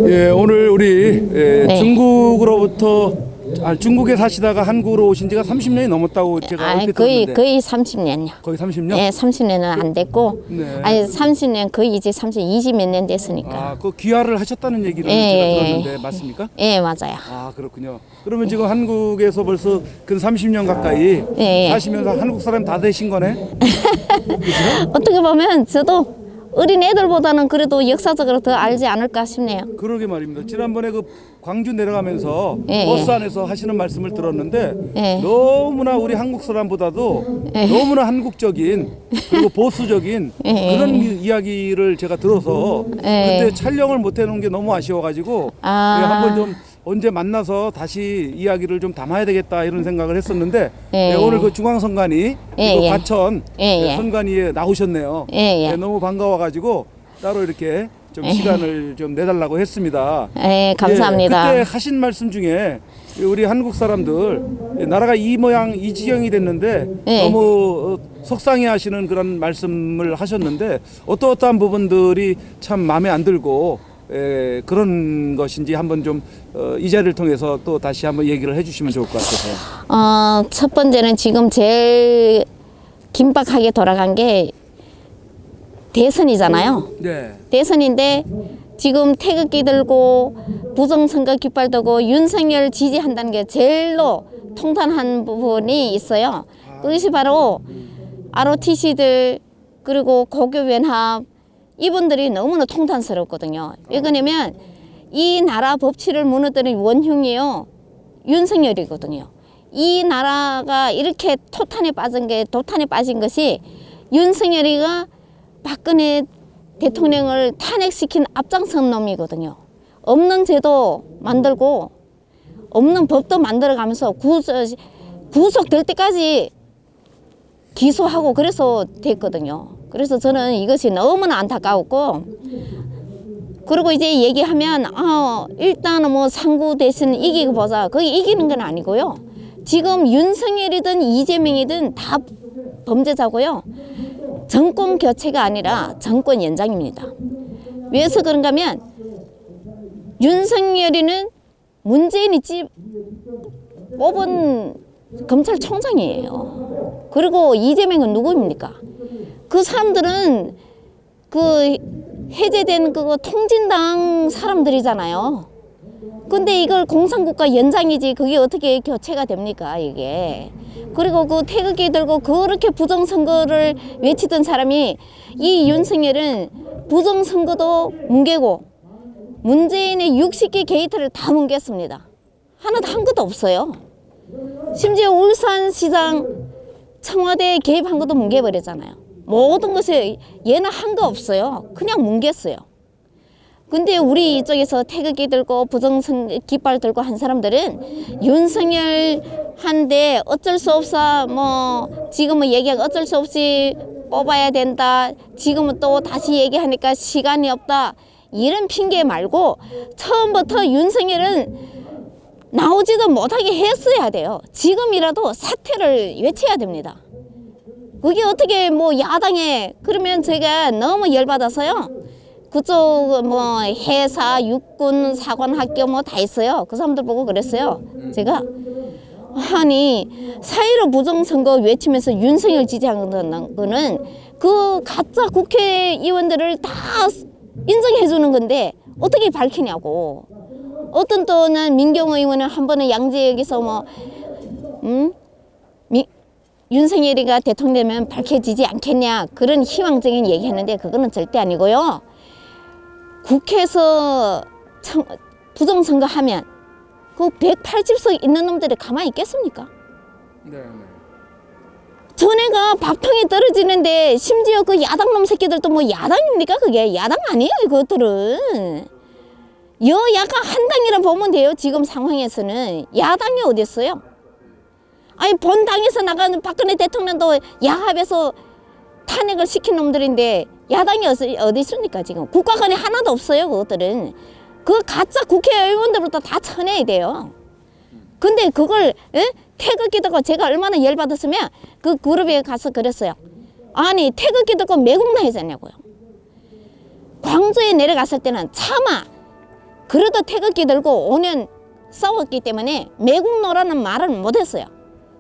예, 오늘 우리 네. 중국에 사시다가 한국으로 오신 지가 30년이 넘었다고 제가 얼핏 거의 들었는데. 거의 30년요. 거의 30년? 네, 30년은 안 됐고, 네. 아니 30년 거의 이제 20 몇 년 됐으니까. 아, 그 귀화를 하셨다는 얘기를 예, 제가 예, 들었는데 맞습니까? 예, 맞아요. 아, 그렇군요. 그러면 지금 한국에서 벌써 근 30년 가까이 예, 예. 사시면서 한국 사람 다 되신 거네? 어떻게 보면 저도 어린 애들보다는 그래도 역사적으로 더 알지 않을까 싶네요. 그러게 말입니다. 지난번에 그 광주 내려가면서 예, 버스 예. 안에서 하시는 말씀을 들었는데 예. 너무나 우리 한국 사람보다도 예. 너무나 한국적인 그리고 보수적인 예. 그런 이야기를 제가 들어서 예. 그때 촬영을 못 해놓은 게 너무 아쉬워가지고 아. 예, 한번 좀 언제 만나서 다시 이야기를 좀 담아야 되겠다 이런 생각을 했었는데 예. 예, 오늘 그 중앙선관위 예, 그리고 예. 과천 예, 예. 선관위에 나오셨네요. 예, 예. 너무 반가워가지고 따로 이렇게 좀 시간을 좀 내달라고 했습니다. 예, 감사합니다. 그때 하신 말씀 중에 우리 한국 사람들 나라가 이 모양 이 지경이 됐는데 예. 너무 속상해하시는 그런 말씀을 하셨는데 어떠한 부분들이 참 마음에 안 들고 그런 것인지 한번 좀 이 자리를 통해서 또 다시 한번 얘기를 해주시면 좋을 것 같아서. 첫 번째는 지금 제일 긴박하게 돌아간 게 대선이잖아요. 네. 대선인데 지금 태극기 들고 부정선거 깃발 들고 윤석열 지지한다는 게 제일로 통탄한 부분이 있어요. 그것이 바로 ROTC들 그리고 고교연합 이분들이 너무나 통탄스럽거든요. 왜 그러냐면 이 나라 법치를 무너뜨린 원흉이요 윤석열이거든요. 이 나라가 이렇게 도탄에 빠진 것이 윤석열이가 박근혜 대통령을 탄핵시킨 앞장선 놈이거든요. 없는 제도 만들고 없는 법도 만들어가면서 구속될 때까지 기소하고 그래서 됐거든요. 그래서 저는 이것이 너무나 안타까웠고, 그리고 이제 얘기하면 일단은 뭐 상구 대선 이기고 보자. 그게 이기는 건 아니고요. 지금 윤석열이든 이재명이든 다 범죄자고요. 정권 교체가 아니라 정권 연장입니다. 왜서 그런가 하면 윤석열이는 문재인이 뽑은 검찰총장이에요. 그리고 이재명은 누구입니까? 그 사람들은 그 해제된 그거 통진당 사람들이잖아요. 근데 이걸 공산국가 연장이지 그게 어떻게 교체가 됩니까 이게. 그리고 그 태극기 들고 그렇게 부정선거를 외치던 사람이 이 윤석열은 부정선거도 뭉개고 문재인의 60개 게이트를 다 뭉갰습니다. 하나도 한 것도 없어요. 심지어 울산시장 청와대에 개입한 것도 뭉개버렸잖아요. 모든 것에 얘는 한 거 없어요. 그냥 뭉갰어요. 근데 우리 이쪽에서 태극기 들고 부정선 깃발 들고 한 사람들은 윤석열 한데 어쩔 수 없어 뭐 지금은 얘기하고 어쩔 수 없이 뽑아야 된다. 지금은 또 다시 얘기하니까 시간이 없다. 이런 핑계 말고 처음부터 윤석열은 나오지도 못하게 했어야 돼요. 지금이라도 사퇴를 외쳐야 됩니다. 그게 어떻게 뭐 야당에 그러면 제가 너무 열받아서요. 그쪽 뭐 해사, 육군, 사관학교 뭐 다 있어요. 그 사람들 보고 그랬어요. 제가 아니 4.15 부정선거 외치면서 윤석열 지지하는 거는 그 가짜 국회의원들을 다 인정해 주는 건데 어떻게 밝히냐고. 어떤 또는 민경호 의원은 한 번은 양재역에서 뭐 윤석열이가 대통령 되면 밝혀지지 않겠냐 그런 희망적인 얘기했는데 그거는 절대 아니고요. 국회에서 부정선거 하면 그 180석 있는 놈들이 가만히 있겠습니까? 네. 전에가 밥통이 떨어지는데 심지어 그 야당놈 새끼들도 뭐 야당입니까? 그게 야당 아니에요 그것들은. 여야가 한 당이라 보면 돼요. 지금 상황에서는. 야당이 어디 있어요? 아니 본당에서 나가는 박근혜 대통령도 야합에서 탄핵을 시킨 놈들인데 야당이 어디 있습니까 지금. 국가관이 하나도 없어요 그것들은. 그 가짜 국회의원들부터 다 쳐내야 돼요. 근데 그걸 태극기 들고 제가 얼마나 열받았으면 그 그룹에 가서 그랬어요. 아니 태극기 들고 매국 나이잖냐고요. 광주에 내려갔을 때는 차마 그래도 태극기 들고 5년 싸웠기 때문에 매국노라는 말을 못했어요.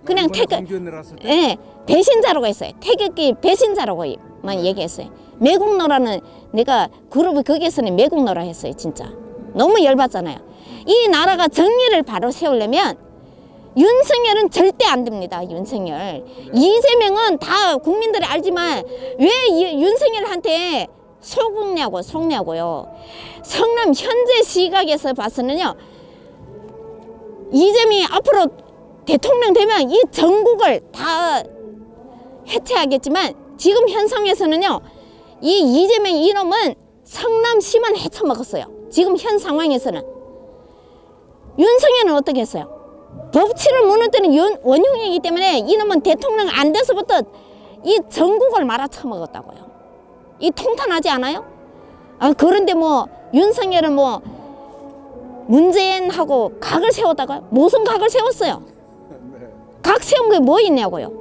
그냥 광주에 내려갔을 때? 예, 배신자라고 했어요. 태극기 배신자라고만 얘기했어요. 매국노라는 내가 그룹이 거기에서는 매국노라 했어요. 진짜 너무 열받잖아요. 이 나라가 정의를 바로 세우려면 윤석열은 절대 안 됩니다. 윤석열. 이재명은 다 국민들이 알지만 왜 윤석열한테 속냐고요. 성남 현재 시각에서 봐서는요, 이재명이 앞으로 대통령 되면 이 전국을 다 해체하겠지만 지금 현상에서는요, 이 이재명 이놈은 성남시만 헤쳐먹었어요. 지금 현 상황에서는. 윤석열은 어떻게 했어요? 법치를 무너뜨리는 원흉이기 때문에 이놈은 대통령 안 돼서부터 이 전국을 말아쳐먹었다고요. 이 통탄하지 않아요? 그런데 뭐 윤석열은 뭐 문재인하고 각을 세웠다고요? 무슨 각을 세웠어요? 네. 각 세운 게 뭐 있냐고요?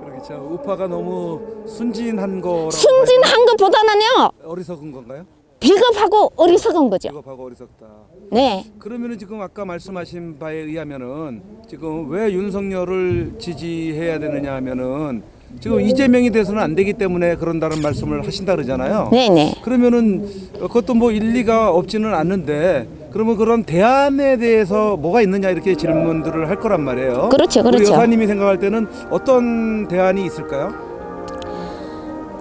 그렇겠죠. 우파가 너무 순진한 거라고. 순진한 것보다는요, 어리석은 건가요? 비겁하고 어리석은 거죠. 비겁하고 어리석다. 네. 그러면은 지금 아까 말씀하신 바에 의하면은 지금 왜 윤석열을 지지해야 되느냐 하면은 지금 이재명이 돼서는 안 되기 때문에 그런다는 말씀을 하신다 그러잖아요. 네네. 그러면은 그것도 뭐 일리가 없지는 않는데 그러면 그런 대안에 대해서 뭐가 있느냐 이렇게 질문들을 할 거란 말이에요. 그렇죠, 우리 그렇죠. 여사님이 생각할 때는 어떤 대안이 있을까요?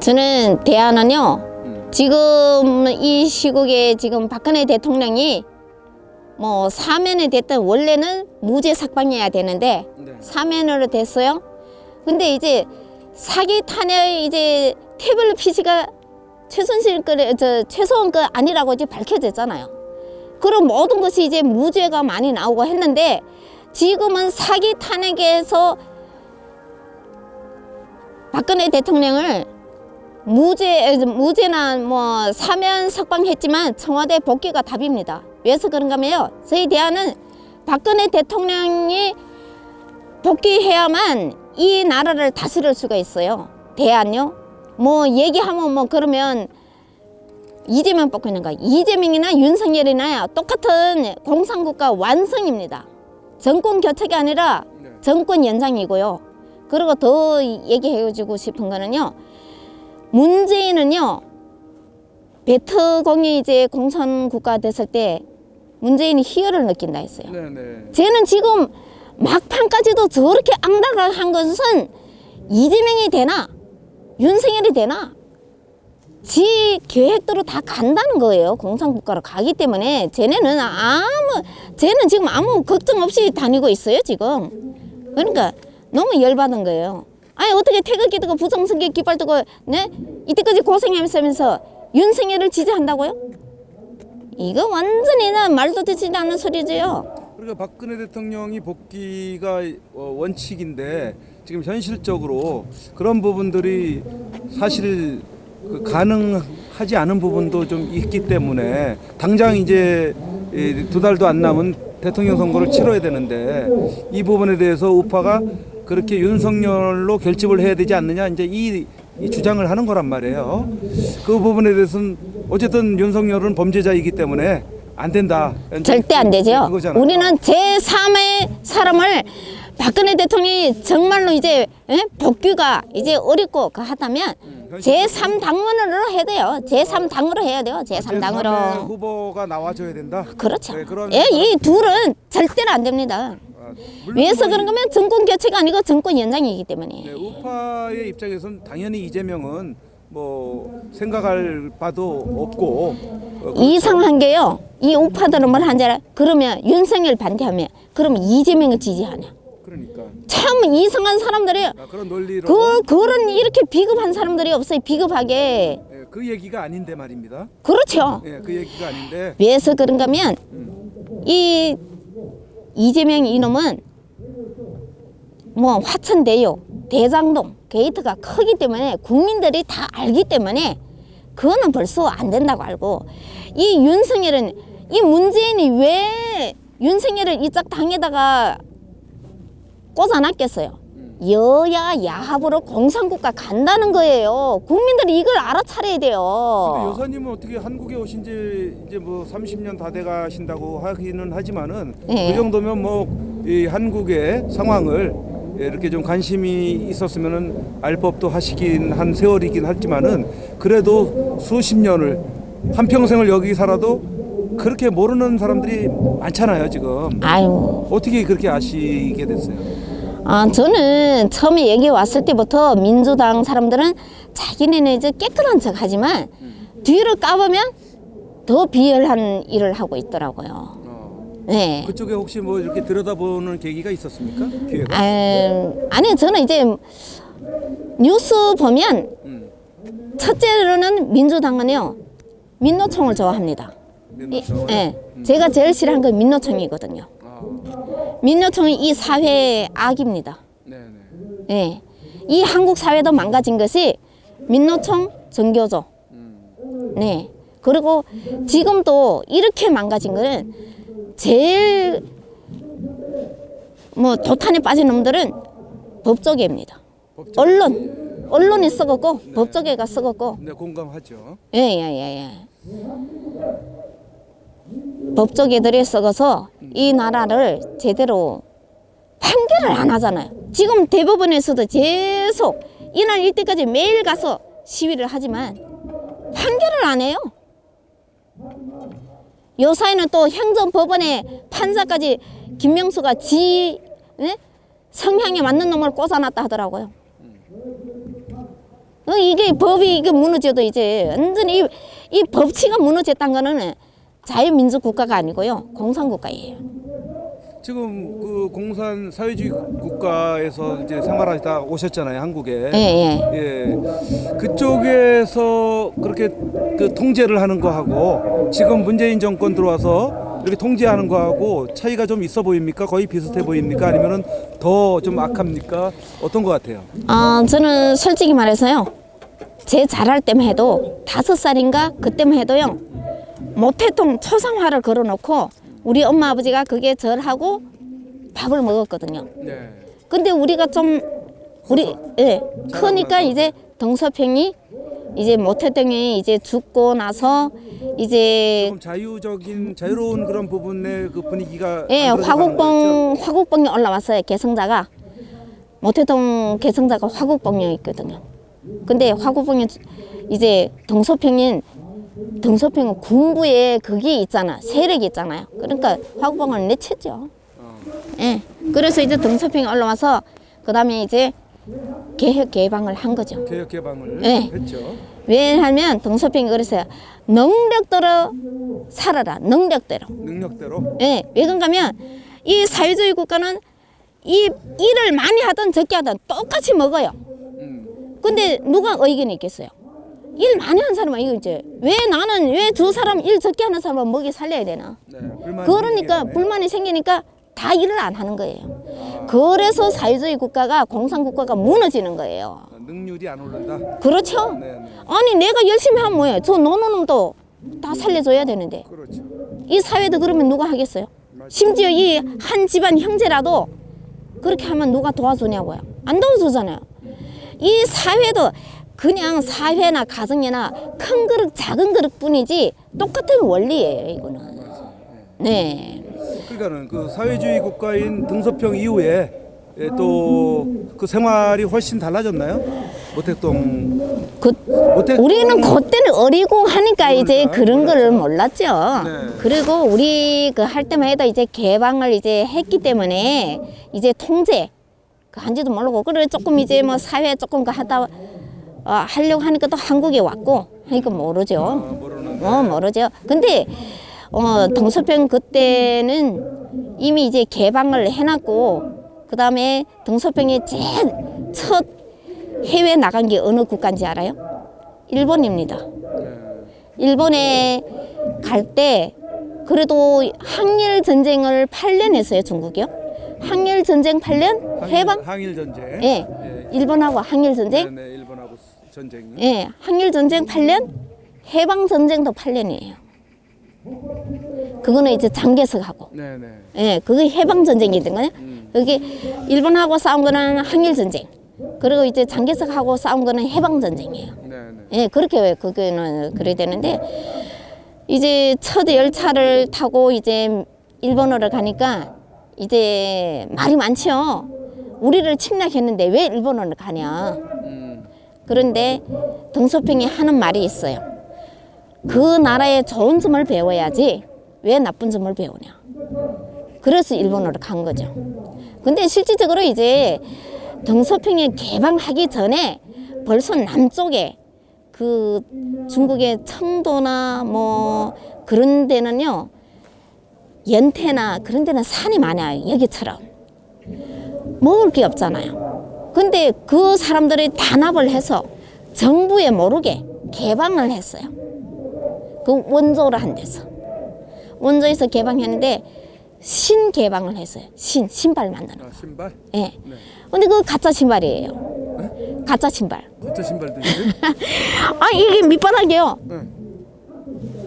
저는 대안은요, 지금 이 시국에 지금 박근혜 대통령이 뭐 사면이 됐든 원래는 무죄 sak방해야 되는데 네. 사면으로 됐어요. 근데 이제 사기 탄핵 이제 태블릿 PC가 최소한 거 아니라고 이제 밝혀졌잖아요. 그럼 모든 것이 이제 무죄가 많이 나오고 했는데 지금은 사기 탄핵에서 박근혜 대통령을 무죄나 뭐 사면 석방했지만 청와대 복귀가 답입니다. 왜서 그런가 하면요, 저희 대안은 박근혜 대통령이 복귀해야만 이 나라를 다스릴 수가 있어요. 대안요. 뭐 얘기하면 뭐 그러면 이재명 뽑고 있는 거, 이재명이나 윤석열이나 똑같은 공산국가 완성입니다. 정권 교체가 아니라 정권 연장이고요. 그리고 더 얘기해주고 싶은 거는요, 문재인은요, 베트공이 이제 공산국가 됐을 때 문재인이 희열을 느낀다 했어요. 네네. 쟤는 지금 막판까지도 저렇게 앙당한 것은 이재명이 되나 윤석열이 되나 지 계획대로 다 간다는 거예요. 공산국가로 가기 때문에 쟤는 지금 아무 걱정 없이 다니고 있어요 지금. 그러니까 너무 열받은 거예요. 아니 어떻게 태극기 들고 부정선거 깃발 들고 네? 이때까지 고생하면서 윤석열을 지지한다고요? 이거 완전히 말도 되지 않는 소리지요. 그러니까 박근혜 대통령이 복귀가 원칙인데 지금 현실적으로 그런 부분들이 사실 가능하지 않은 부분도 좀 있기 때문에 당장 이제 2달도 안 남은 대통령 선거를 치러야 되는데 이 부분에 대해서 우파가 그렇게 윤석열로 결집을 해야 되지 않느냐 이제 이 주장을 하는 거란 말이에요. 그 부분에 대해서는 어쨌든 윤석열은 범죄자이기 때문에 안 된다. 절대 안 되죠. 그거잖아요. 우리는 제3의 사람을 박근혜 대통령이 정말로 이제 복귀가 이제 어렵고 하다면 제3당원으로 해야 돼요. 제3당으로 해야 돼요. 제3당으로. 후보가 나와줘야 된다. 그렇죠. 네, 그런 이 둘은 절대로 안 됩니다. 물론 왜서 그런 거면 정권 교체가 아니고 정권 연장이기 때문에. 네, 우파의 입장에서는 당연히 이재명은 뭐 생각할 바도 없고 이상한 게요. 이 우파들은 뭘 하는지 알아요? 그러면 윤석열 반대하면 그러면 이재명을 지지하냐. 그러니까 참 이상한 사람들이 그런 논리로 그런 이렇게 비겁한 사람들이 없어요. 비겁하게. 네, 그 얘기가 아닌데 말입니다. 그렇죠. 네, 그 얘기가 아닌데 왜서 그런가 하면 이 이재명 이놈은 뭐 화천대유, 대장동 게이트가 크기 때문에 국민들이 다 알기 때문에 그거는 벌써 안 된다고 알고 이 윤석열은 이 문재인이 왜 윤석열을 이 짝 당에다가 꽂아놨겠어요. 여야 야합으로 공산국가 간다는 거예요. 국민들이 이걸 알아차려야 근데 돼요. 여사님은 어떻게 한국에 오신 지 이제 뭐 30년 다 돼 가신다고 하기는 하지만은 예. 그 정도면 뭐 이 한국의 상황을 이렇게 좀 관심이 있었으면은 알 법도 하시긴 한 세월이긴 하지만은 그래도 수십 년을 한평생을 여기 살아도 그렇게 모르는 사람들이 많잖아요, 지금. 아유, 어떻게 그렇게 아시게 됐어요? 저는 처음에 여기 왔을 때부터 민주당 사람들은 자기네는 이제 깨끗한 척 하지만 뒤를 까보면 더 비열한 일을 하고 있더라고요. 네. 그쪽에 혹시 뭐 이렇게 들여다보는 계기가 있었습니까? 기회가? 아니, 저는 이제 뉴스 보면 첫째로는 민주당은요, 민노총을 좋아합니다. 민노총을? 예, 제가 제일 싫어하는 건 민노총이거든요. 민노총이 이 사회의 악입니다. 네네. 예, 이 한국 사회도 망가진 것이 민노총 정교조. 네. 그리고 지금도 이렇게 망가진 거는 제일 뭐 도탄에 빠진 놈들은 법조계입니다. 언론이 썩었고 법조계가 썩었고. 네, 공감하죠. 예. 법조계들이 썩어서 이 나라를 제대로 판결을 안 하잖아요. 지금 대법원에서도 계속 이날 이때까지 매일 가서 시위를 하지만 판결을 안 해요. 요사이는 또 행정법원에 판사까지 김명수가 성향에 맞는 놈을 꽂아놨다 하더라고요. 이게 법이 이게 무너져도 이제 완전히 이 법치가 무너졌다는 거는 자유민주 국가가 아니고요, 공산국가예요. 지금 그 공산 사회주의 국가에서 이제 생활하다 오셨잖아요, 한국에. 예. 그쪽에서 그렇게 그 통제를 하는 거하고 지금 문재인 정권 들어와서 이렇게 통제하는 거하고 차이가 좀 있어 보입니까? 거의 비슷해 보입니까? 아니면은 더 좀 악합니까? 어떤 것 같아요? 저는 솔직히 말해서요, 제 자랄 때만 해도 5살인가 그때만 해도요, 모태통 초상화를 걸어놓고 우리 엄마 아버지가 그게 절하고 밥을 먹었거든요. 네. 근데 우리가 좀 크니까 이제 등소평이 이제 모태통이 이제 죽고 나서 이제 좀 자유로운 그런 부분의 그 분위기가 화국봉이 올라왔어요. 개성자가 모태동 개성자가 화국봉이 있거든요. 근데 화국봉이 이제 등소평은 군부에 그게 있잖아, 세력이 있잖아요. 그러니까 화국봉을 내쳤죠. 예. 그래서 이제 등소평이 올라와서 그 다음에 이제 개혁 개방을 한 거죠. 개혁 개방을 했죠. 왜냐하면 등소평이 그랬어요. 능력대로 살아라. 능력대로. 예. 왜 그런가 하면 이 사회주의 국가는 이 일을 많이 하든 적게 하든 똑같이 먹어요. 근데 누가 의견이 있겠어요? 일 많이 하는 사람은 이거 이제 왜 두 사람 일 적게 하는 사람은 먹이 살려야 되나? 네, 그러니까 불만이 생기니까 다 일을 안 하는 거예요. 그래서 사회주의 국가가 공산국가가 무너지는 거예요. 능률이 안 오른다. 그렇죠. 네. 아니 내가 열심히 하면 뭐예요? 저 노는 놈도 다 살려줘야 되는데 그렇죠. 이 사회도 그러면 누가 하겠어요? 심지어 이 한 집안 형제라도 그렇게 하면 누가 도와주냐고요? 안 도와주잖아요. 이 사회도 그냥 사회나 가정이나 큰 그릇 작은 그릇뿐이지 똑같은 원리예요, 이거는. 네. 그러니까는 그 사회주의 국가인 등소평 이후에 또 그 생활이 훨씬 달라졌나요? 모택동. 우리는 그때는 어리고 하니까 이제 그런 걸 몰랐죠. 네. 그리고 우리 그 할 때만 해도 이제 개방을 이제 했기 때문에 이제 통제 그 한지도 모르고 그래 조금 이제 뭐 사회 조금 그 하다 하려고 하니까 또 한국에 왔고 하니까 모르죠. 모르죠. 근데 등소평 그때는 이미 이제 개방을 해놨고 그 다음에 등소평이 제일 첫 해외 나간 게 어느 국가인지 알아요? 일본입니다. 일본에 갈 때 그래도 항일 전쟁을 8년 했어요, 중국이요. 항일 전쟁 8년 해방? 항일 전쟁. 예. 일본하고 항일 전쟁. 네, 일본하고 전쟁. 예. 항일 전쟁 8년, 해방 전쟁도 8년이에요. 그거는 이제 장개석하고. 네네. 예, 그게 해방전쟁이거든요. 그게 일본하고 싸운 거는 항일전쟁. 그리고 이제 장개석하고 싸운 거는 해방전쟁이에요. 네네. 예, 그렇게 그거는 그래야 되는데 이제 첫 열차를 타고 이제 일본으로 가니까 이제 말이 많죠. 우리를 침략했는데 왜 일본으로 가냐. 그런데 등소평이 하는 말이 있어요. 그 나라의 좋은 점을 배워야지 왜 나쁜 점을 배우냐. 그래서 일본으로 간 거죠. 근데 실질적으로 이제 등소평이 개방하기 전에 벌써 남쪽에 그 중국의 청도나 뭐 그런 데는요, 연태나 그런 데는 산이 많아요. 여기처럼 먹을 게 없잖아요. 근데 그 사람들이 단합을 해서 정부에 모르게 개방을 했어요. 그 원조를 한 데서 원조에서 개방했는데 신개방을 했어요. 신발 만드는 거. 아, 신발? 예. 네. 근데 그거 가짜 신발이에요. 네? 가짜 신발. 가짜 신발들이? 아, 이게 밑바닥이에요. 네.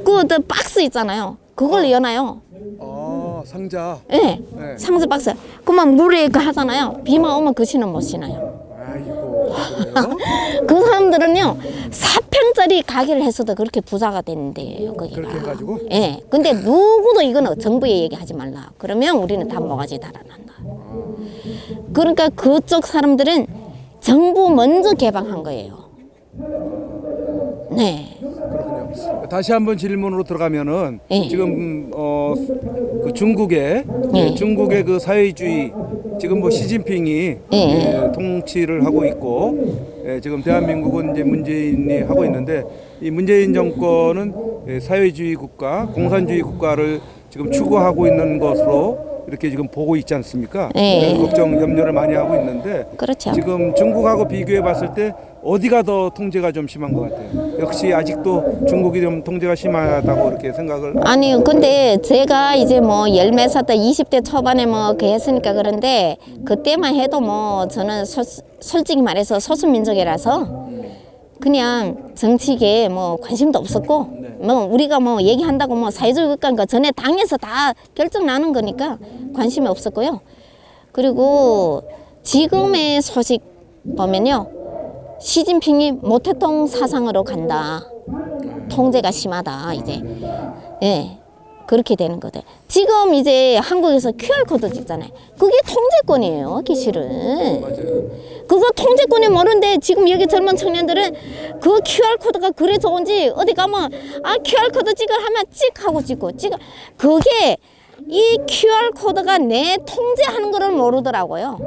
그 박스 있잖아요. 그걸 여나요. 아, 상자. 예. 네. 상자 박스. 그만 물에 그 하잖아요. 비만 오면 그 신은 못 신어요. 아이고, 그래요? 그 사람들은요, 4평짜리 가게를 했어도 그렇게 부자가 되는데요, 거기가. 그렇게 해가지고? 예. 근데 누구도 이거는 정부에 얘기하지 말라. 그러면 우리는 다 모가지 달아난다. 그러니까 그쪽 사람들은 정부 먼저 개방한 거예요. 네. 그렇군요. 다시 한번 질문으로 들어가면은 예. 지금 그 중국의 예. 중국의 그 사회주의 지금 뭐 시진핑이 예. 통치를 하고 있고 지금 대한민국은 이제 문재인이 하고 있는데 이 문재인 정권은 사회주의 국가, 공산주의 국가를 지금 추구하고 있는 것으로 이렇게 지금 보고 있지 않습니까? 예. 걱정, 염려를 많이 하고 있는데 그렇죠. 지금 중국하고 비교해 봤을 때 어디가 더 통제가 좀 심한 것 같아요? 역시 아직도 중국이 좀 통제가 심하다고 이렇게 생각을. 아니요, 근데 제가 이제 뭐 열몇 살 때 20대 초반에 뭐 했으니까 그런데 그때만 해도 뭐 저는 솔직히 말해서 소수민족이라서 그냥 정치계에 뭐 관심도 없었고 뭐 우리가 뭐 얘기한다고 뭐 사회주의 국가인가 전에 당에서 다 결정 나는 거니까 관심이 없었고요. 그리고 지금의 소식 보면요, 시진핑이 모태통 사상으로 간다. 통제가 심하다 이제. 예. 그렇게 되는 거죠. 지금 이제 한국에서 QR코드 찍잖아요. 그게 통제권이에요, 기실은. 맞아요. 그거 통제권이 모르는데 지금 여기 젊은 청년들은 그 QR코드가 그래 좋은지 어디 가면 아 QR코드 찍어 하면 찍 하고 찍고 찍어. 그게 이 QR코드가 내 통제하는 거를 모르더라고요.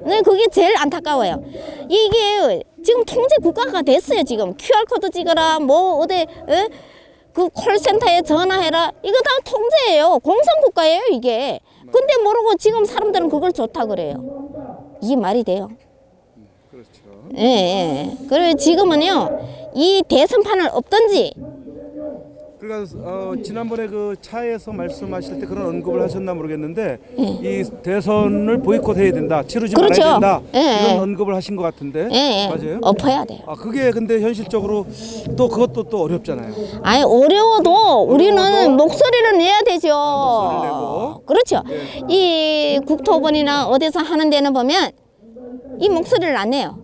네, 그게 제일 안타까워요. 이게 지금 통제 국가가 됐어요. 지금 QR코드 찍어라 뭐 어디 에? 그 콜센터에 전화해라. 이거 다 통제예요. 공산국가예요 이게. 근데 모르고 지금 사람들은 그걸 좋다 그래요. 이게 말이 돼요. 그렇죠. 예, 예. 그리고 지금은요, 이 대선판을 없던지. 그러니까 지난번에 그 차에서 말씀하실 때 그런 언급을 하셨나 모르겠는데 이 대선을 보이콧해야 된다, 치르지 그렇죠. 말아야 된다 예, 이런 예. 언급을 하신 것 같은데 예, 예. 맞아요? 엎어야 돼요. 아 그게 근데 현실적으로 또 그것도 또 어렵잖아요. 아니, 어려워도 우리는 목소리를 내야 되죠. 목소리를 내고. 그렇죠. 이 국토본이나 어디서 하는 데는 보면 이 목소리를 안 내요.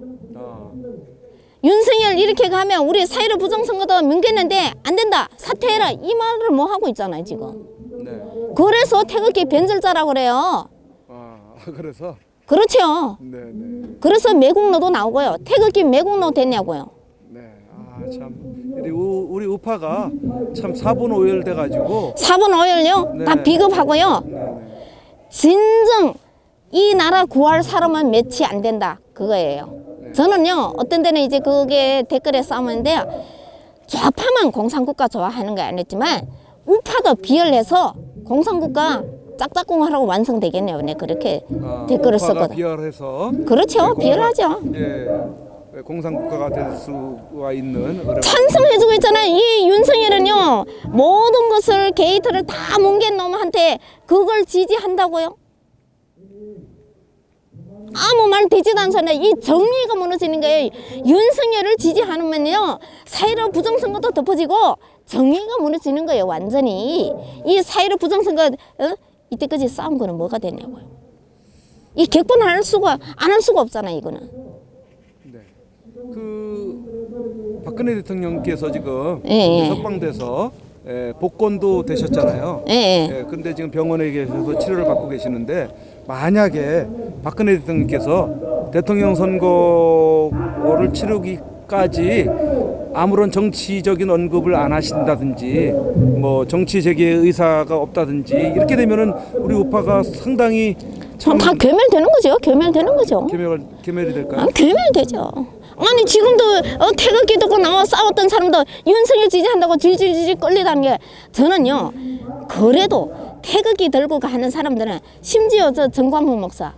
윤석열 이렇게 가면 우리 사회로 부정선거도 뭉개는데 안 된다, 사퇴해라, 이 말을 뭐 하고 있잖아요 지금. 네. 그래서 태극기 변절자라고 그래요. 아 그래서 그렇죠. 네네. 그래서 매국노도 나오고요. 태극기 매국노 됐냐고요. 네. 아참 우리 우파가 참 사분오열돼 가지고. 4번 5열요 네. 다 비겁하고요. 네네. 진정 이 나라 구할 사람은 매치 안 된다 그거예요. 저는요 어떤 데는 이제 그게 댓글에 싸우는데 좌파만 공산국가 좋아하는 거 아니었지만 우파도 비열해서 공산국가 짝짝꿍하라고 완성되겠네요. 네, 그렇게 댓글을 우파가 썼거든. 비열해서. 그렇죠. 네, 비열하죠. 예. 공산국가가 될 수가 있는 어려운. 찬성해주고 있잖아요. 이 윤석열은요 모든 것을 게이트를 다 뭉갠 놈한테 그걸 지지한다고요? 아무 말 되지도 않잖아요. 이 정의가 무너지는 거예요. 윤석열을 지지하면요 사회로 부정선거도 덮어지고 정의가 무너지는 거예요. 완전히 이 사회로 부정선거 이때까지 싸운 거는 뭐가 되냐고요. 이 객관할 수가 안 할 수가 없잖아요. 이거는. 네. 그 박근혜 대통령께서 지금 예. 석방돼서 복권도 되셨잖아요. 예. 근데 지금 병원에 계셔서 치료를 받고 계시는데 만약에 박근혜 대통령께서 대통령 선거를 치르기까지 아무런 정치적인 언급을 안 하신다든지 뭐 정치 재개의 의사가 없다든지 이렇게 되면은 우리 우파가 상당히 참 다 괴멸되는 거죠. 괴멸되는 거죠. 개멸이 될까요? 괴멸되죠. 아니 지금도 태극기 들고 나와 싸웠던 사람도 윤석열 지지한다고 질질질질 끌리다는 게 저는요. 그래도 태극기 들고 가는 사람들은 심지어 저 정광훈 목사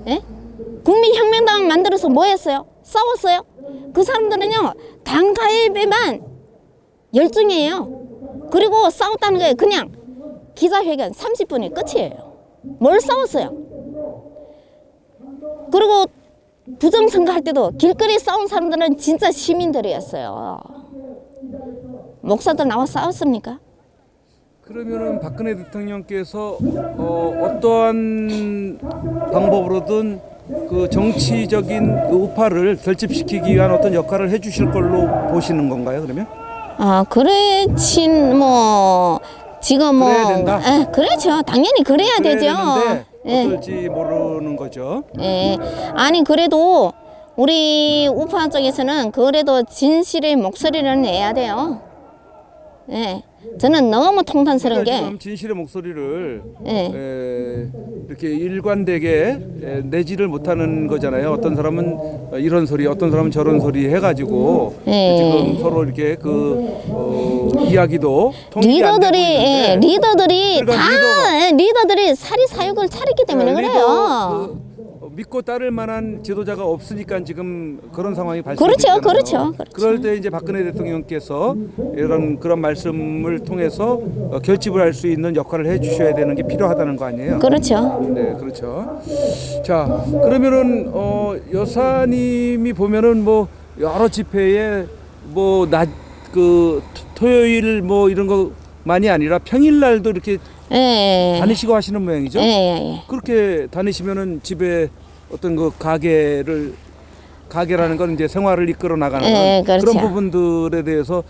예? 국민혁명당 만들어서 뭐 했어요? 싸웠어요? 그 사람들은요. 당 가입에만 열중이에요. 그리고 싸웠다는 게 그냥 기자회견 30분이 끝이에요. 뭘 싸웠어요? 그리고 부정선거 할 때도 길거리 싸운 사람들은 진짜 시민들이었어요. 목사들 나와 싸웠습니까? 그러면은 박근혜 대통령께서 어떠한 방법으로든 그 정치적인 우파를 결집시키기 위한 어떤 역할을 해주실 걸로 보시는 건가요? 그러면? 그렇진 뭐 지금 뭐 그래야 된다? 그렇죠. 당연히 그래야 되죠. 되는데 예. 어떨지 모르는 거죠. 예. 아니 그래도 우리 우파 쪽에서는 그래도 진실의 목소리를 내야 돼요. 예. 저는 너무 통탄스러운 게 지금 진실의 목소리를 예. 이렇게 일관되게 내지를 못하는 거잖아요. 어떤 사람은 이런 소리, 어떤 사람은 저런 소리 해가지고 예. 지금 서로 이렇게 이야기도 통일이 안 되고 있는데 리더들이 그러니까 다 리더들이 사리사욕을 차렸기 때문에 그래요. 믿고 따를 만한 지도자가 없으니까 지금 그런 상황이 발생했잖아요. 그렇죠, 그렇죠, 그렇죠. 그럴 때 이제 박근혜 대통령께서 그런 말씀을 통해서 결집을 할 수 있는 역할을 해주셔야 되는 게 필요하다는 거 아니에요? 그렇죠. 네, 그렇죠. 자, 그러면은 여사님이 보면은 뭐 여러 집회에 뭐 토요일 뭐 이런 거만이 아니라 평일날도 이렇게 예. 다니시고 하시는 모양이죠? 예. 그렇게 다니시면은 집에 어떤 그 가게라는 건 이제 생활을 이끌어 나가는 그렇죠. 그런 부분들에 대해서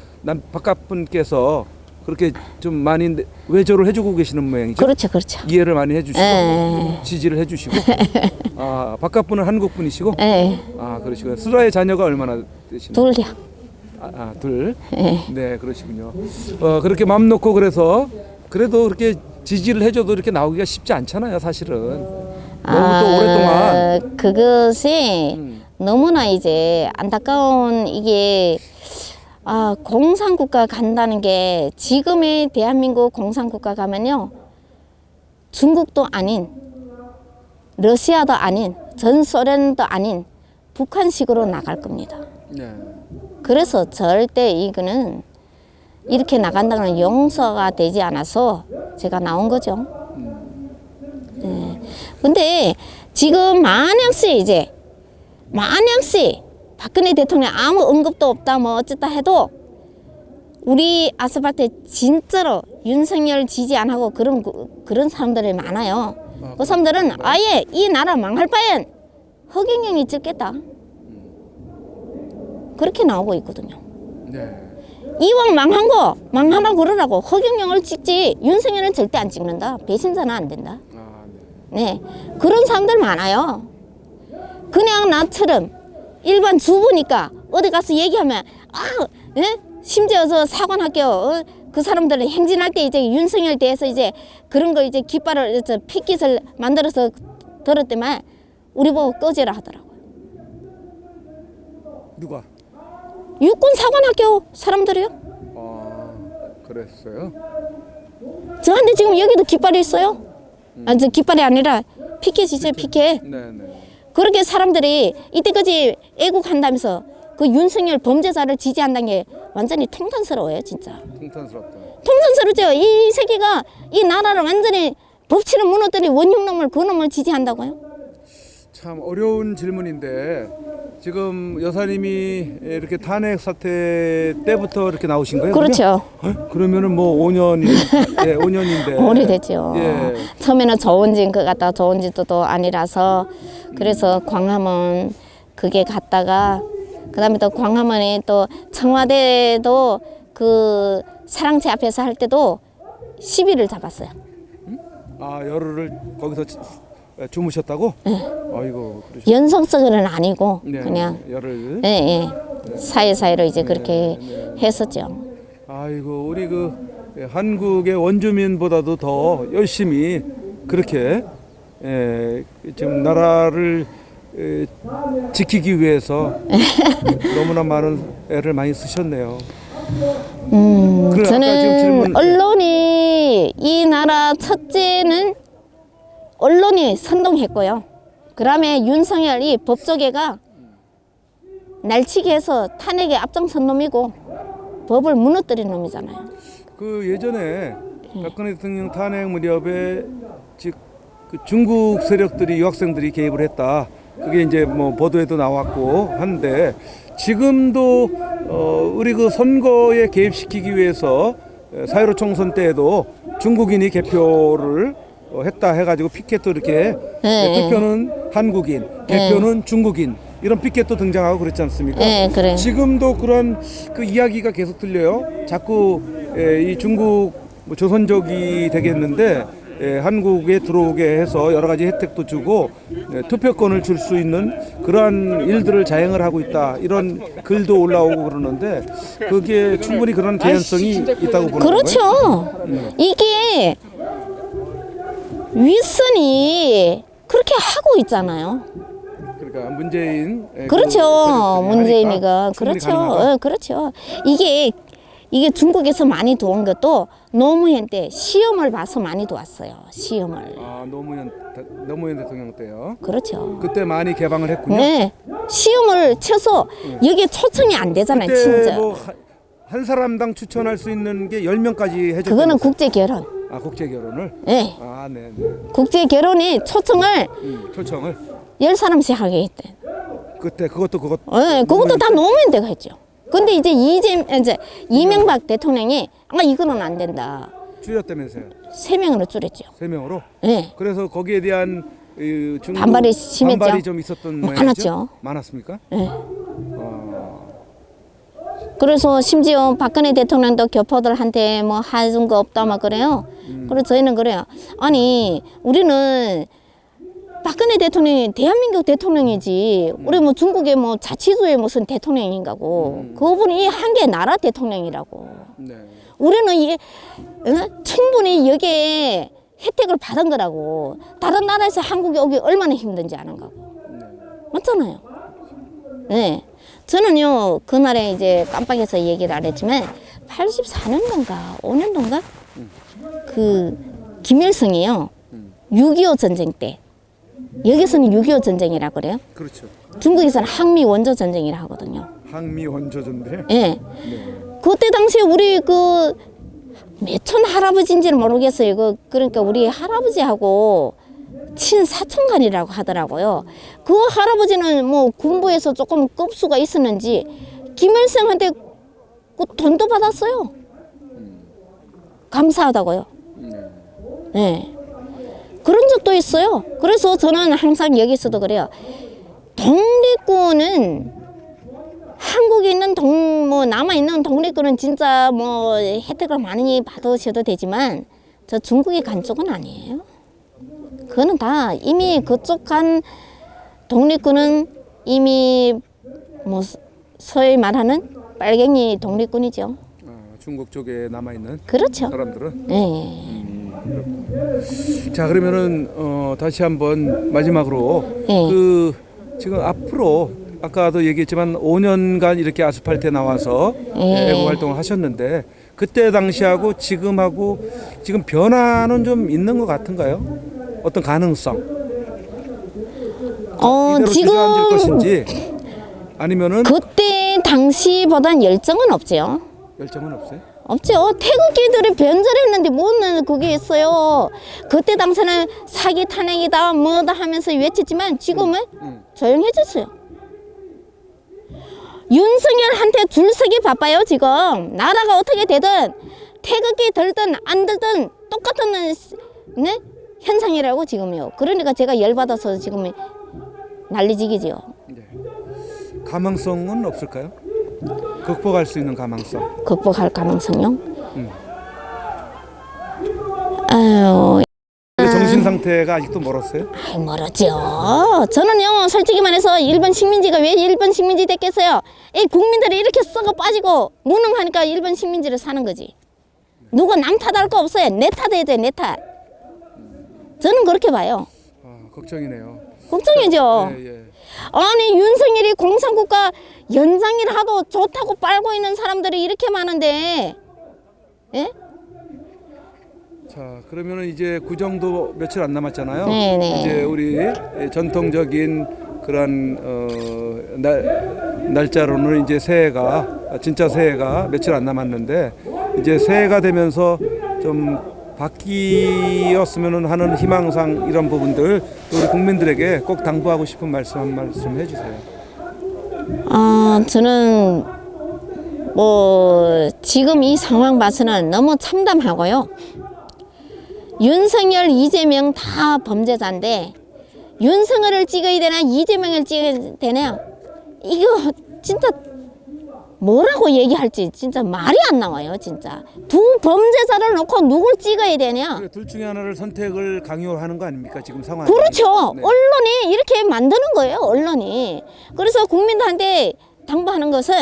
바깥분께서 그렇게 좀 많이 외조를 해주고 계시는 모양이죠. 그렇죠, 그렇죠. 이해를 많이 해주시고 예. 지지를 해주시고. 바깥분은 한국분이시고. 예. 그러시고요. 수라의 자녀가 얼마나 되시나요? 둘이요. 둘. 예. 네, 그러시군요. 그렇게 마음 놓고 그래도 그렇게 지지를 해줘도 이렇게 나오기가 쉽지 않잖아요, 사실은. 너무 또 오랫동안. 그것이 너무나 이제 안타까운 이게 공산국가 간다는 게 지금의 대한민국 공산국가 가면요. 중국도 아닌 러시아도 아닌 전 소련도 아닌 북한식으로 나갈 겁니다. 네. 그래서 절대 이거는 이렇게 나간다는 용서가 되지 않아서 제가 나온 거죠. 근데 지금 만약시 박근혜 대통령 아무 언급도 없다 뭐 어쨌다 해도 우리 아스팔트에 진짜로 윤석열 지지 안 하고 그런 사람들이 많아요. 그 사람들은 아예 이 나라 망할 바엔 허경영이 찍겠다. 그렇게 나오고 있거든요. 네. 이왕 망한 거 망하라고 그러라고 허경영을 찍지 윤석열은 절대 안 찍는다. 배신자는 안 된다. 네, 그런 사람들 많아요. 그냥 나처럼 일반 주부니까 어디 가서 얘기하면 심지어 저 사관학교 그 사람들은 행진할 때 이제 윤석열 대해서 이제 그런 거 이제 깃발을 핏깃을 만들어서 들었더만 우리 보고 꺼지라 하더라고요. 누가? 육군 사관학교 사람들이요. 그랬어요? 저한테 지금 여기도 깃발이 있어요. 저 깃발이 아니라 피켓이죠, 피켓. 네네. 그렇게 사람들이 이때까지 애국한다면서 그 윤석열 범죄자를 지지한다는 게 완전히 통탄스러워요, 진짜. 통탄스럽다. 통탄스럽죠. 이 새끼가 이 나라를 완전히 법치를 무너뜨린 원흉놈을 그 놈을 지지한다고요? 참 어려운 질문인데 지금 여사님이 이렇게 탄핵 사태 때부터 이렇게 나오신 거예요? 그렇죠. 그러면은 뭐 5년이 예, 5년인데 오래됐죠. 예. 처음에는 좋은 집 갔다 좋은 집도 아니라서 그래서 광화문 그게 갔다가 그다음에 또 광화문에 또 청와대도 그 사랑채 앞에서 할 때도 시비를 잡았어요. 아 열흘을 거기서 주무셨다고? 아이고 그러시. 연속적으로는 아니고 네, 그냥 열흘. 예, 예. 사이사이로 이제 그렇게 했었죠. 아이고 우리 그 한국의 원주민보다도 더 열심히 그렇게 지금 나라를 지키기 위해서 너무나 많은 애를 많이 쓰셨네요. 그래, 아까 지금 저는 질문- 언론이 이 나라 첫째는 언론이 선동했고요. 그다음에 윤석열이 법조계가 날치기 해서 탄핵에 앞장선 놈이고 법을 무너뜨린 놈이잖아요. 그 예전에 박근혜 대통령 탄핵 무렵에 그 중국 세력들이 유학생들이 개입을 했다. 그게 이제 뭐 보도에도 나왔고 한데 지금도 우리 그 선거에 개입시키기 위해서 4.15 총선 때에도 중국인이 개표를 했다 해가지고 피켓도 이렇게 네. 투표는 한국인, 개표는 중국인 이런 피켓도 등장하고 그랬지 않습니까? 네, 그래요. 지금도 그런 그 이야기가 계속 들려요. 자꾸 이 중국 뭐 조선족이 되겠는데 한국에 들어오게 해서 여러 가지 혜택도 주고 투표권을 줄 수 있는 그러한 일들을 자행을 하고 있다. 이런 글도 올라오고 그러는데 그게 충분히 그런 개연성이 있다고 보는 그렇죠. 거예요. 이게 윗선이 그렇게 하고 있잖아요. 그러니까 문재인 그렇죠. 세력들이 문재인이가 하니까 충분히 그렇죠. 가능하다. 그렇죠. 이게 중국에서 많이 도온 것도 노무현 때 시험을 봐서 많이 도왔어요. 시험을. 아 노무현 대통령 때요. 그렇죠. 그때 많이 개방을 했군요. 네. 시험을 쳐서 여기에 초청이 안 되잖아요. 그때 진짜. 뭐 한 사람당 추천할 수 있는 게 10명까지 해줬죠. 그거는 국제 결혼. 아 국제 결혼을. 네. 아 네. 국제 결혼에 초청을 초청을 10사람씩 하게 했대. 그때 그것도 네, 그것도 다 노무현 때가 했죠. 근데 이제 이명박 대통령이 이거는 안 된다. 줄였다면서요. 3명으로 줄였죠. 3명으로. 네. 그래서 거기에 대한 중국 반발이 심했죠. 반발이 좀 있었던 모양이죠. 많았죠. 많았습니까? 네. 그래서 심지어 박근혜 대통령도 교포들한테 뭐 해준 거 없다 막 그래요. 그래서 저희는 그래요. 아니 우리는 박근혜 대통령이 대한민국 대통령이지 우리 뭐 중국의 뭐 자치주의 무슨 대통령인가고 그분이 한 개 나라 대통령이라고. 네. 우리는 이게 충분히 여기에 혜택을 받은 거라고. 다른 나라에서 한국에 오기 얼마나 힘든지 아는 거고. 맞잖아요. 네. 저는요 그날에 이제 깜빡해서 얘기를 안 했지만 84년도인가 5년도인가 그 김일성이요 6.25 전쟁 때 여기서는 6.25 전쟁이라고 그래요. 그렇죠. 중국에서는 항미 원조 전쟁이라 하거든요. 항미 원조전데. 예. 그때 당시에 우리 그 몇천 할아버지인지는 모르겠어요. 그러니까 우리 할아버지하고 친사촌간이라고 하더라고요. 그 할아버지는 뭐 군부에서 조금 급수가 있었는지 김일성한테 그 돈도 받았어요. 감사하다고요. 네. 그런 적도 있어요. 그래서 저는 항상 여기서도 그래요. 독립군은 한국에 있는 뭐 남아있는 독립군은 진짜 뭐 혜택을 많이 받으셔도 되지만 저 중국에 간 쪽은 아니에요. 그거는 다 이미 그쪽 간 독립군은 이미 뭐 소위 말하는 빨갱이 독립군이죠. 중국 쪽에 남아 있는 그렇죠. 사람들은. 네. 자 그러면은 다시 한번 마지막으로 네. 그 지금 앞으로 아까도 얘기했지만 5년간 이렇게 아스팔트에 나와서 애국 활동을 하셨는데 그때 당시하고 지금하고 지금 변화는 좀 있는 것 같은가요? 어떤 가능성? 이대로 주저앉을 것인지 아니면은 그때 당시보단 열정은 없죠. 열정은 없어요? 없죠. 태극기들이 변절했는데 뭐는 그게 있어요. 그때 당시에는 사기 탄핵이다 뭐다 하면서 외쳤지만 지금은 조용해졌어요. 윤석열한테 줄서기 바빠요 지금. 나라가 어떻게 되든 태극기 들든 안 들든 똑같은 네? 현상이라고 지금요. 그러니까 제가 열받아서 지금 난리지기지요. 네. 가망성은 없을까요? 극복할 수 있는 가망성. 극복할 가능성요? 아유, 정신 상태가 아직도 멀었어요? 아이 멀었죠. 저는요 솔직히 말해서 일본 식민지가 왜 일본 식민지 됐겠어요? 이 국민들이 이렇게 썩어 빠지고 무능하니까 일본 식민지를 사는 거지. 누가 남 탓할 거 없어요. 내 탓해야 돼, 내 탓. 저는 그렇게 봐요. 아, 걱정이네요. 걱정이죠. 예, 예. 아니 윤석열이 공산국가 연장일 하도 좋다고 빨고 있는 사람들이 이렇게 많은데, 예? 자, 그러면은 이제 구정도 며칠 안 남았잖아요. 네네. 이제 우리 전통적인 그런 날짜로는 이제 새해가 진짜 새해가 며칠 안 남았는데 이제 새해가 되면서 좀 바뀌었으면 하는 희망상 이런 부분들 또 우리 국민들에게 꼭 당부하고 싶은 말씀 한 말씀 해주세요. 저는 뭐 지금 이 상황 봐서는 너무 참담하고요. 윤석열, 이재명 다 범죄자인데 윤석열을 찍어야 되나 이재명을 찍어야 되나 이거 진짜 뭐라고 얘기할지 진짜 말이 안 나와요. 진짜 두 범죄자를 놓고 누굴 찍어야 되냐. 둘 중에 하나를 선택을 강요하는 거 아닙니까 지금 상황이? 그렇죠. 네. 언론이 이렇게 만드는 거예요. 언론이. 그래서 국민들한테 당부하는 것은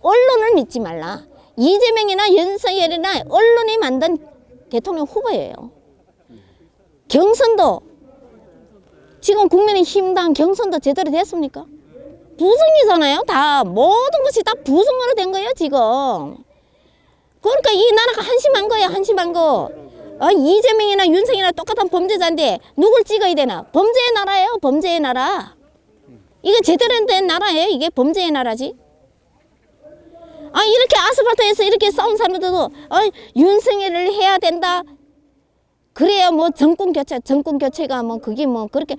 언론을 믿지 말라. 이재명이나 윤석열이나 언론이 만든 대통령 후보예요. 경선도 지금 국민의힘당 경선도 제대로 됐습니까? 부승이잖아요. 다 모든 것이 다 부승으로 된 거예요 지금. 그러니까 이 나라가 한심한 거예요. 한심한 거. 이재명이나 윤석열이나 똑같은 범죄자인데 누굴 찍어야 되나? 범죄의 나라예요. 범죄의 나라. 이게 제대로 된 나라예요. 이게 범죄의 나라지. 이렇게 아스팔트에서 이렇게 싸운 사람들도 윤석열을 해야 된다. 그래야 뭐 정권 교체가 뭐 그게 뭐 그렇게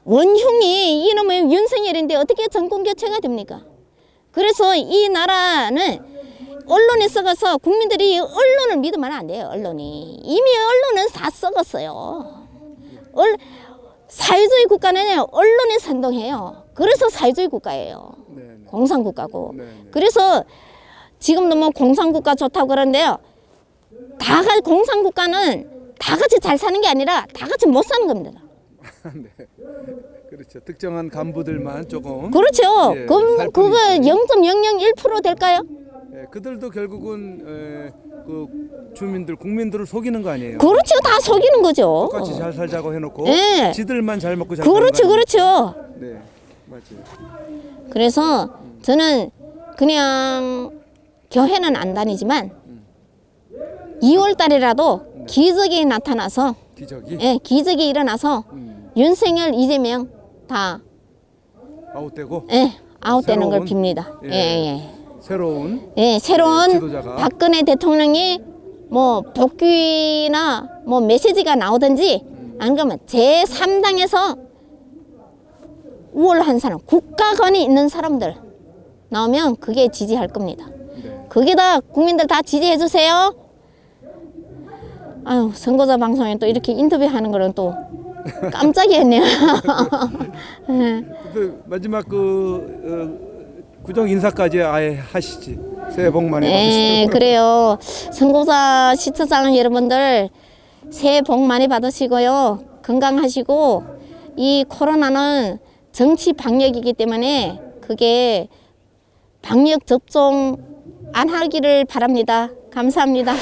원흉이 이놈의 윤석열인데 어떻게 정권 교체가 됩니까? 그래서 이 나라는 언론에 썩어서 국민들이 언론을 믿으면 안 돼요. 언론이 이미 언론은 다 썩었어요. 사회주의 국가는 언론이 선동해요. 그래서 사회주의 국가예요. 네네. 공산국가고. 네네. 그래서 지금도 뭐 공산국가 좋다고 그러는데요. 공산국가는 다 같이 잘 사는 게 아니라 다 같이 못 사는 겁니다. 네. 그렇죠. 특정한 간부들만 조금. 그렇죠. 예, 그럼 살 그거 뿐이지. 0.001% 될까요? 예, 그들도 결국은 그 주민들, 국민들을 속이는 거 아니에요? 그렇죠. 다 속이는 거죠. 똑같이 잘 살자고 해놓고 예. 지들만 잘 먹고 잘 그렇죠. 사는 거 그렇죠. 아니에요? 네, 맞아요. 그래서 저는 그냥 교회는 안 다니지만 2월 달이라도 기적이 나타나서 기적이 기적이 일어나서 윤석열, 이재명 다 아웃되고 아웃되는 걸 새로운, 빕니다. 예. 새로운 새로운 지도자가. 박근혜 대통령이 뭐 복귀나 뭐 메시지가 나오든지 안 그러면 제3당에서 우월한 사람, 국가관이 있는 사람들 나오면 그게 지지할 겁니다. 네. 그게 다 국민들 다 지지해 주세요. 아유, 선거자 방송에 또 이렇게 인터뷰하는 거는 또 깜짝이었네요. 그 마지막 구정 인사까지 아예 하시지. 새해 복 많이 받으시고. 그래요. 선거자 시청자 여러분들 새해 복 많이 받으시고요. 건강하시고 이 코로나는 정치 방역이기 때문에 그게 방역 접종 안 하기를 바랍니다. 감사합니다.